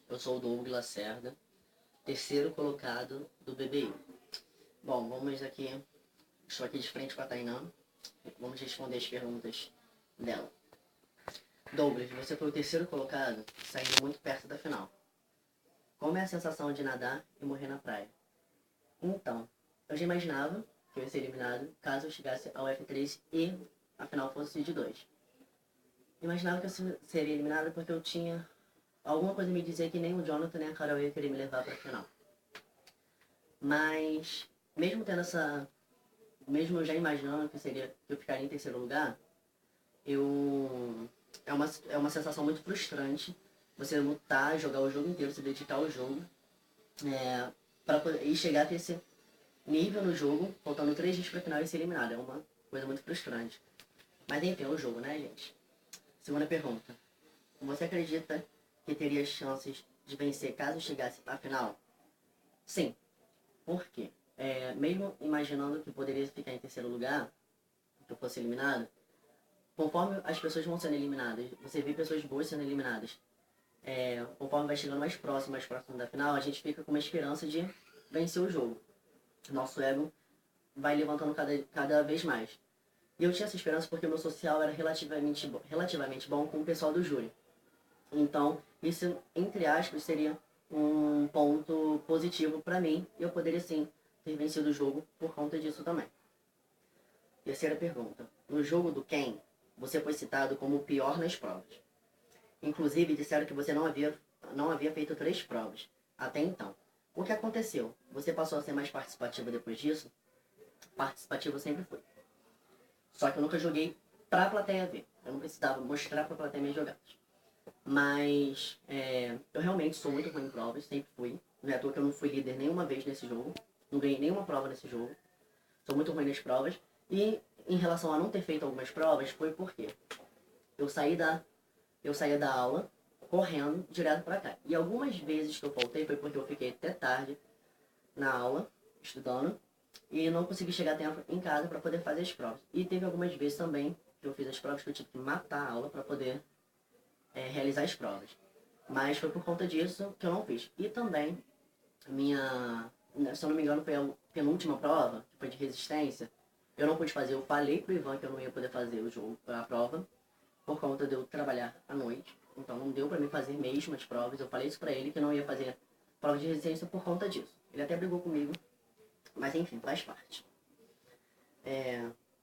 Eu sou o Douglas Lacerda, terceiro colocado do BBI. Bom, vamos aqui. Estou aqui de frente com a Tainã. Vamos responder as perguntas dela. Douglas, você foi o terceiro colocado, saindo muito perto da final. Como é a sensação de nadar e morrer na praia? Então, eu já imaginava que eu ia ser eliminado caso eu chegasse ao F3 e a final fosse de 2. Imaginava que eu seria eliminado porque eu tinha alguma coisa me dizia que nem o Jonathan nem a Carol ia querer me levar pra final. Mas, mesmo eu já imaginando que eu ficaria em terceiro lugar, é uma sensação muito frustrante você lutar, jogar o jogo inteiro, se dedicar ao jogo, e chegar a ter esse nível no jogo, faltando 3 dias pra final e ser eliminado. É uma coisa muito frustrante. Mas enfim, é o jogo, né, gente? Segunda pergunta. Você acredita que teria chances de vencer caso chegasse à final? Sim. Por quê? Mesmo imaginando que poderia ficar em terceiro lugar, que eu fosse eliminado, conforme as pessoas vão sendo eliminadas, você vê pessoas boas sendo eliminadas, conforme vai chegando mais próximo da final, a gente fica com uma esperança de vencer o jogo. Nosso ego vai levantando cada vez mais. E eu tinha essa esperança porque o meu social era relativamente bom com o pessoal do júri. Então, isso, entre aspas, seria um ponto positivo para mim. E eu poderia, sim, ter vencido o jogo por conta disso também. Terceira pergunta. No jogo do Ken, você foi citado como o pior nas provas. Inclusive, disseram que você não havia feito 3 provas. Até então. O que aconteceu? Você passou a ser mais participativo depois disso? Participativo eu sempre fui. Só que eu nunca joguei pra plateia ver. Eu não precisava mostrar pra plateia minhas jogadas. Mas eu realmente sou muito ruim em provas, sempre fui. Não é à toa que eu não fui líder nenhuma vez nesse jogo. Não ganhei nenhuma prova nesse jogo. Sou muito ruim nas provas. E em relação a não ter feito algumas provas, foi porque eu saí da aula correndo direto pra cá. E algumas vezes que eu faltei foi porque eu fiquei até tarde na aula, estudando, e não consegui chegar a tempo em casa para poder fazer as provas. E teve algumas vezes também que eu fiz as provas que eu tive que matar a aula para poder realizar as provas. Mas foi por conta disso que eu não fiz. E também, se eu não me engano, foi a penúltima prova, que foi de resistência, eu não pude fazer. Eu falei pro Ivan que eu não ia poder fazer a prova, por conta de eu trabalhar à noite. Então não deu pra mim fazer mesmo as provas. Eu falei isso pra ele, que eu não ia fazer prova de resistência por conta disso. Ele até brigou comigo, mas enfim, faz parte.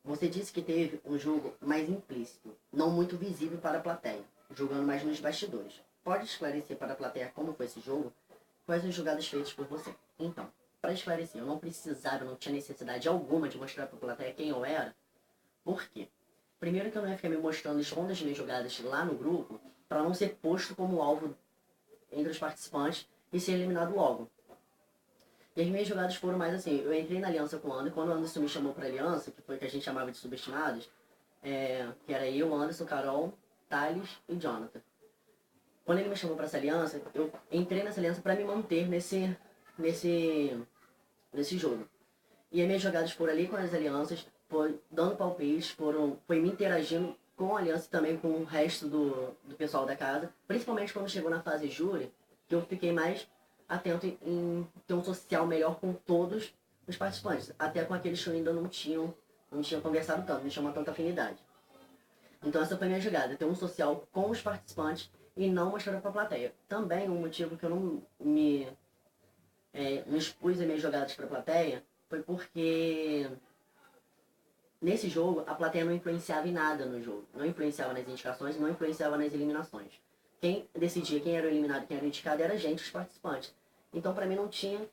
Você disse que teve um jogo mais implícito, não muito visível para a plateia, jogando mais nos bastidores. Pode esclarecer para a plateia como foi esse jogo? Quais as jogadas feitas por você? Então, para esclarecer, eu não tinha necessidade alguma de mostrar para a plateia quem eu era. Por quê? Primeiro que eu não ia ficar me mostrando expondo as minhas jogadas lá no grupo, para não ser posto como alvo entre os participantes e ser eliminado logo. E as minhas jogadas foram mais assim, eu entrei na aliança com o Anderson, quando o Anderson me chamou pra aliança, que foi o que a gente chamava de subestimados, que era eu, Anderson, Carol, Thales e Jonathan. Quando ele me chamou pra essa aliança, eu entrei nessa aliança pra me manter nesse jogo. E as minhas jogadas foram ali com as alianças, foi dando palpites, foi me interagindo com a aliança e também com o resto do pessoal da casa, principalmente quando chegou na fase júri, que eu fiquei mais atento em ter um social melhor com todos os participantes, até com aqueles que ainda não tinham conversado tanto, não tinham uma tanta afinidade. Então essa foi a minha jogada, ter um social com os participantes e não mostrar para a plateia. Também um motivo que eu não expus as minhas jogadas para a plateia foi porque nesse jogo a plateia não influenciava em nada no jogo, não influenciava nas indicações, não influenciava nas eliminações. Quem decidia quem era o eliminado e quem era o indicado era a gente, os participantes. Então pra mim não tinha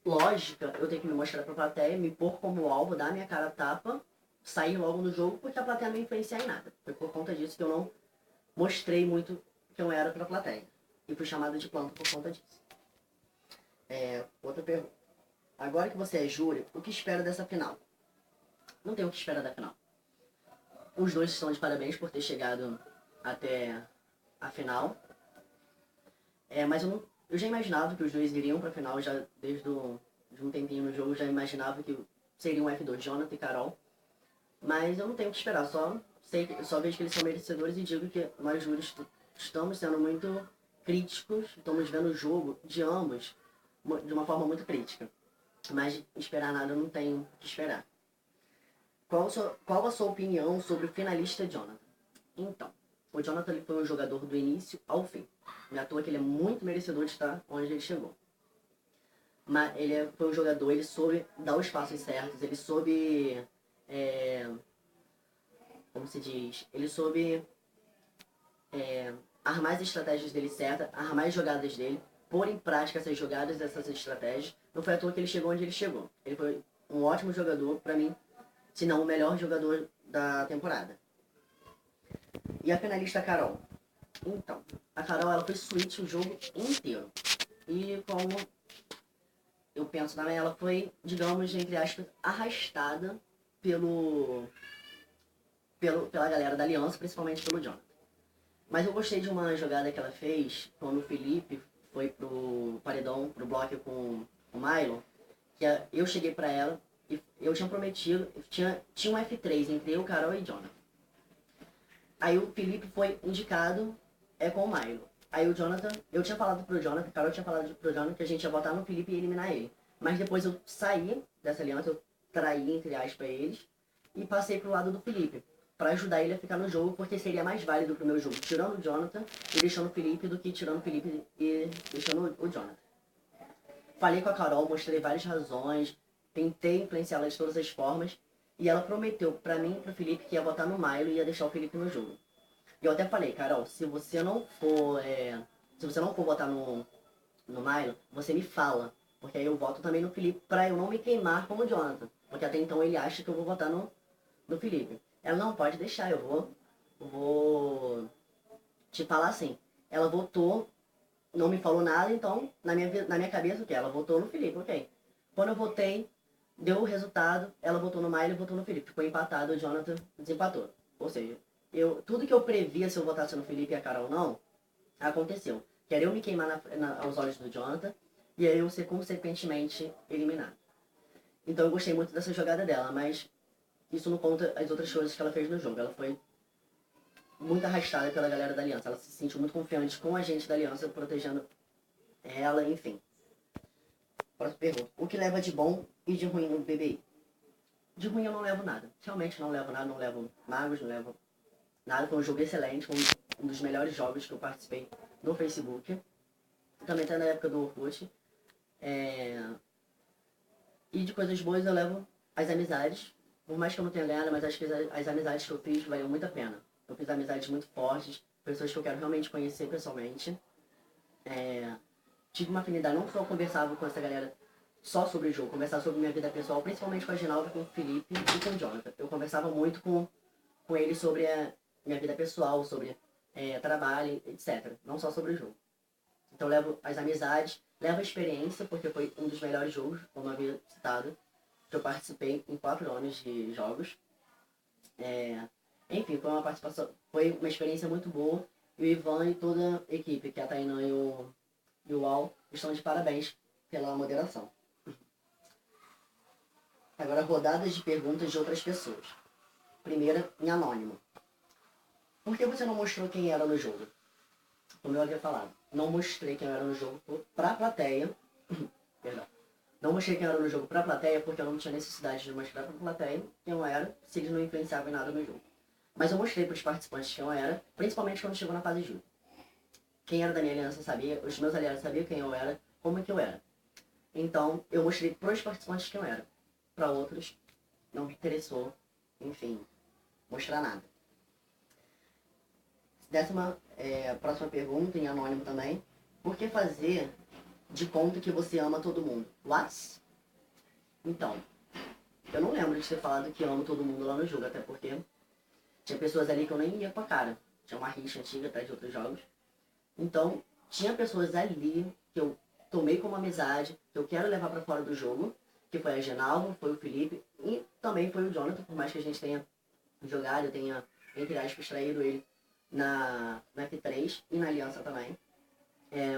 lógica eu ter que me mostrar pra plateia, me pôr como alvo, dar minha cara a tapa, sair logo no jogo, porque a plateia não influenciar em nada. Foi por conta disso que eu não mostrei muito quem eu era pra plateia. E fui chamado de planta por conta disso. Outra pergunta. Agora que você é júri, o que espera dessa final? Não tem o que esperar da final. Os dois estão de parabéns por ter chegado até a final. Mas eu já imaginava que os dois iriam pra final, já desde um tempinho no jogo, já imaginava que seriam F2, Jonathan e Carol. Mas eu não tenho o que esperar, só vejo que eles são merecedores e digo que nós júris estamos sendo muito críticos, estamos vendo o jogo de ambos de uma forma muito crítica. Mas esperar nada, eu não tenho o que esperar. Qual a sua opinião sobre o finalista Jonathan? Então, o Jonathan ele foi um jogador do início ao fim. Não é à toa que ele é muito merecedor de estar onde ele chegou. Mas ele foi um jogador, ele soube dar os passos certos, ele soube... como se diz? Ele soube armar as estratégias dele certas, armar as jogadas dele, pôr em prática essas jogadas, essas estratégias. Não foi à toa que ele chegou onde ele chegou. Ele foi um ótimo jogador, pra mim, se não o melhor jogador da temporada. E a finalista Carol? Então, a Carol ela foi switch o jogo inteiro. E como eu penso também, ela foi, digamos, entre aspas, arrastada pela galera da Aliança, principalmente pelo Jonathan. Mas eu gostei de uma jogada que ela fez quando o Felipe foi pro paredão, pro bloco com o Milo, que eu cheguei pra ela e eu tinha prometido, tinha um F3 entre eu, Carol e Jonathan. Aí o Felipe foi indicado com o Milo. Aí o Jonathan, eu tinha falado pro Jonathan, a Carol tinha falado pro Jonathan que a gente ia votar no Felipe e eliminar ele. Mas depois eu saí dessa aliança, eu traí, entre aspas, eles, e passei pro lado do Felipe, pra ajudar ele a ficar no jogo, porque seria mais válido pro meu jogo, tirando o Jonathan e deixando o Felipe, do que tirando o Felipe e deixando o Jonathan. Falei com a Carol, mostrei várias razões, tentei influenciá-la de todas as formas, e ela prometeu pra mim e pro Felipe que ia votar no Milo e ia deixar o Felipe no jogo. E eu até falei, Carol, se você não for votar no Milo, você me fala. Porque aí eu voto também no Felipe pra eu não me queimar como o Jonathan. Porque até então ele acha que eu vou votar no Felipe. Ela, não, pode deixar, eu vou te falar assim. Ela votou, não me falou nada, então na minha cabeça o que? Ela votou no Felipe, ok. Quando eu votei, deu o resultado, ela votou no Milo e votou no Felipe. Ficou empatado, o Jonathan desempatou. Ou seja, tudo que eu previa se eu votasse no Felipe e a Carol não, aconteceu. Que era eu me queimar aos olhos do Jonathan e aí eu ser consequentemente eliminado. Então eu gostei muito dessa jogada dela, mas isso não conta as outras coisas que ela fez no jogo. Ela foi muito arrastada pela galera da Aliança. Ela se sentiu muito confiante com a gente da Aliança, protegendo ela, enfim. Próxima pergunta. O que leva de bom e de ruim no BBI? De ruim eu não levo nada. Realmente não levo nada, não levo magos, não levo nada. Foi um jogo excelente, foi um dos melhores jogos que eu participei no Facebook. Também tá na época do Orkut. E de coisas boas eu levo as amizades. Por mais que eu não tenha ganhado, mas acho que as amizades que eu fiz valeu muito a pena. Eu fiz amizades muito fortes, pessoas que eu quero realmente conhecer pessoalmente. Tive uma afinidade, não só conversava com essa galera só sobre o jogo, conversava sobre minha vida pessoal, principalmente com a Ginalva, com o Felipe e com o Jonathan. Eu conversava muito com eles sobre a minha vida pessoal, sobre trabalho, etc. Não só sobre o jogo. Então levo as amizades, levo a experiência, porque foi um dos melhores jogos, como eu havia citado, que eu participei em 4 anos de jogos. Enfim, foi uma experiência muito boa. E o Ivan e toda a equipe, que é a Tainan e o Al, estão de parabéns pela moderação. Agora, rodadas de perguntas de outras pessoas. Primeira, em anônimo. Por que você não mostrou quem era no jogo? Como eu havia falado, não mostrei quem era no jogo pra plateia. Perdão. Não mostrei quem era no jogo pra plateia porque eu não tinha necessidade de mostrar pra plateia quem eu era, se eles não influenciavam em nada no jogo. Mas eu mostrei pros participantes quem eu era, principalmente quando chegou na fase de jogo. Quem era da minha aliança sabia, os meus aliados sabiam quem eu era, como que eu era. Então, eu mostrei pros participantes quem eu era. Pra outros, não me interessou, enfim, mostrar nada. Próxima pergunta, em anônimo também. Por que fazer de conta que você ama todo mundo? What? Então, eu não lembro de ter falado que amo todo mundo lá no jogo, até porque tinha pessoas ali que eu nem ia com a cara. Tinha uma rixa antiga atrás de outros jogos. Então, tinha pessoas ali que eu tomei como amizade, que eu quero levar pra fora do jogo, que foi a Genalva, foi o Felipe e também foi o Jonathan, por mais que a gente tenha jogado, eu tenha, entre aspas, traído ele na F3 e na Aliança também.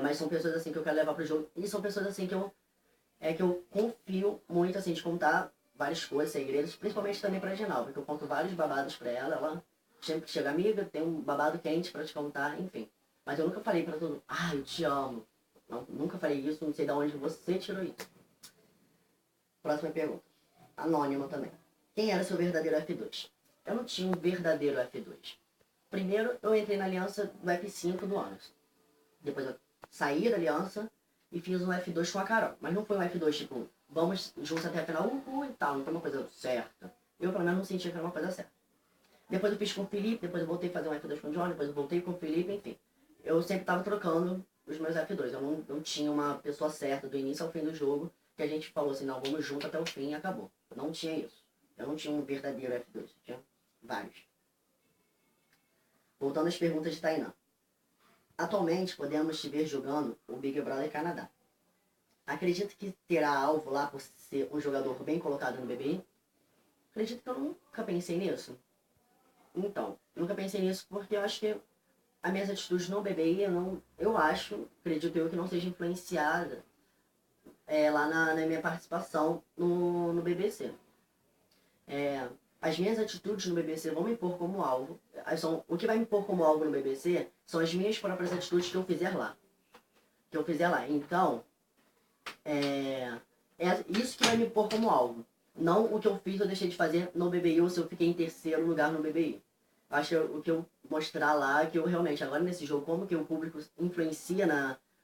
Mas são pessoas assim que eu quero levar pro jogo e são pessoas assim que eu confio muito, assim, de contar várias coisas, segredos, principalmente também pra Genalva, que eu conto vários babados pra ela, sempre que chega amiga, tem um babado quente pra te contar, enfim. Mas eu nunca falei pra todo mundo, eu te amo. Não, nunca falei isso, não sei de onde você tirou isso. Próxima pergunta. Anônima também. Quem era seu verdadeiro F2? Eu não tinha um verdadeiro F2. Primeiro, eu entrei na aliança do F5 do Anderson. Depois eu saí da aliança e fiz um F2 com a Carol. Mas não foi um F2 tipo, vamos juntos até a final, e tal. Não foi uma coisa certa. Eu, pelo menos, não sentia que era uma coisa certa. Depois eu fiz com o Felipe, depois eu voltei a fazer um F2 com o John, depois eu voltei com o Felipe, enfim. Eu sempre tava trocando os meus F2. Eu não tinha uma pessoa certa do início ao fim do jogo, que a gente falou assim, não, vamos junto até o fim e acabou. Não tinha isso. Eu não tinha um verdadeiro F2, eu tinha vários. Voltando às perguntas de Tainá. Atualmente podemos te ver jogando o Big Brother Canadá. Acredito que terá alvo lá por ser um jogador bem colocado no BBI? Acredito que eu nunca pensei nisso. Então, nunca pensei nisso porque eu acho que as minhas atitudes no BBI, acredito eu que não seja influenciada lá na minha participação no BBC. As minhas atitudes no BBC vão me pôr como alvo. O que vai me pôr como alvo no BBC são as minhas próprias atitudes que eu fizer lá. Então, é isso que vai me pôr como alvo. Não o que eu fiz ou deixei de fazer no BBI ou se eu fiquei em terceiro lugar no BBI. Acho que o que eu mostrar lá, que eu realmente, agora nesse jogo, como que o público influencia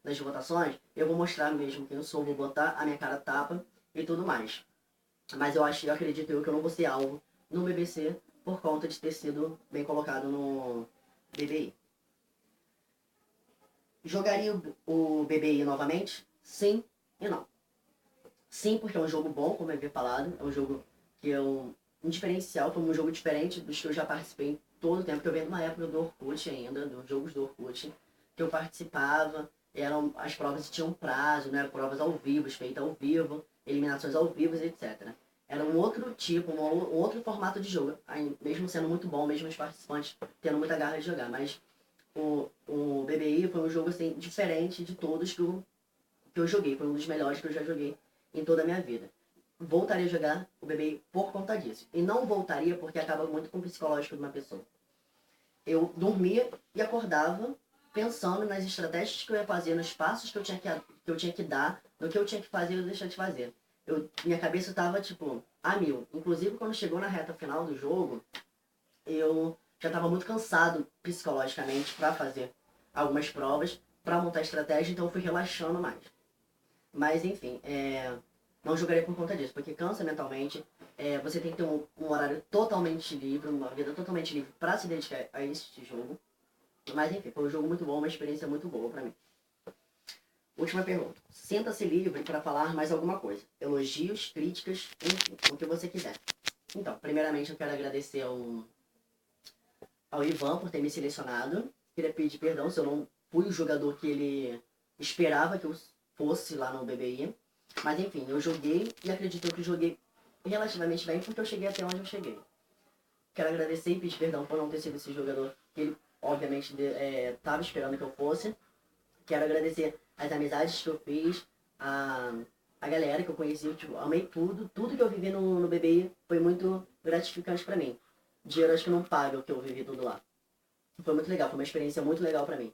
nas votações, eu vou mostrar mesmo quem eu sou, vou botar a minha cara tapa e tudo mais. Mas eu acredito que eu não vou ser alvo no BBC por conta de ter sido bem colocado no BBI. Jogaria o BBI novamente? Sim e não. Sim, porque é um jogo bom, como eu havia falado, é um jogo que é um diferencial, foi um jogo diferente dos que eu já participei em todo o tempo, que eu venho de uma época do Orkut ainda, dos jogos do Orkut, que eu participava, as provas tinham prazo, né, provas ao vivo, feitas ao vivo, eliminações ao vivo, etc. Era um outro tipo, um outro formato de jogo, mesmo sendo muito bom, mesmo os participantes tendo muita garra de jogar, mas o BBI foi um jogo assim, diferente de todos que eu joguei, foi um dos melhores que eu já joguei em toda a minha vida. Voltaria a jogar o BBI por conta disso. E não voltaria porque acaba muito com o psicológico de uma pessoa. Eu dormia e acordava pensando nas estratégias que eu ia fazer, nos passos que eu tinha que dar, no que eu tinha que fazer ou deixar de fazer. Minha cabeça estava tipo a mil. Inclusive quando chegou na reta final do jogo, eu já estava muito cansado psicologicamente para fazer algumas provas, para montar estratégia, então eu fui relaxando mais. Mas enfim, não jogarei por conta disso, porque cansa mentalmente. Você tem que ter um horário totalmente livre, uma vida totalmente livre para se dedicar a esse jogo. Mas enfim, foi um jogo muito bom, uma experiência muito boa para mim. Última pergunta. Sinta-se livre para falar mais alguma coisa. Elogios, críticas, enfim, o que você quiser. Então, primeiramente eu quero agradecer ao Ivan por ter me selecionado. Queria pedir perdão se eu não fui o jogador que ele esperava que eu fosse lá no BBI. Mas enfim, eu joguei e acredito que joguei relativamente bem porque eu cheguei até onde eu cheguei. Quero agradecer e pedir perdão por não ter sido esse jogador que ele, obviamente, estava esperando que eu fosse. Quero agradecer as amizades que eu fiz, a galera que eu conheci, tipo, amei tudo. Tudo que eu vivi no BBI foi muito gratificante pra mim. Dinheiro acho que não paga o que eu vivi tudo lá. Foi muito legal, foi uma experiência muito legal pra mim.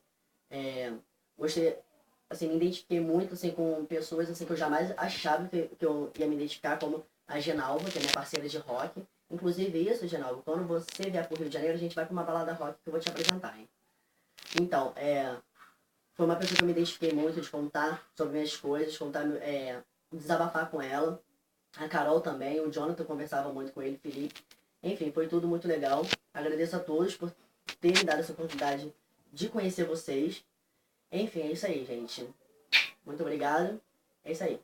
Gostei, assim, me identifiquei muito assim, com pessoas assim, que eu jamais achava que eu ia me identificar, como a Genalva, que é minha parceira de rock. Inclusive isso, Genalva, quando você vier pro Rio de Janeiro, a gente vai pra uma balada rock que eu vou te apresentar, hein? Então, foi uma pessoa que eu me identifiquei muito de contar sobre minhas coisas, desabafar com ela. A Carol também, o Jonathan conversava muito com ele, o Felipe. Enfim, foi tudo muito legal. Agradeço a todos por terem dado essa oportunidade de conhecer vocês. Enfim, é isso aí, gente. Muito obrigado. É isso aí.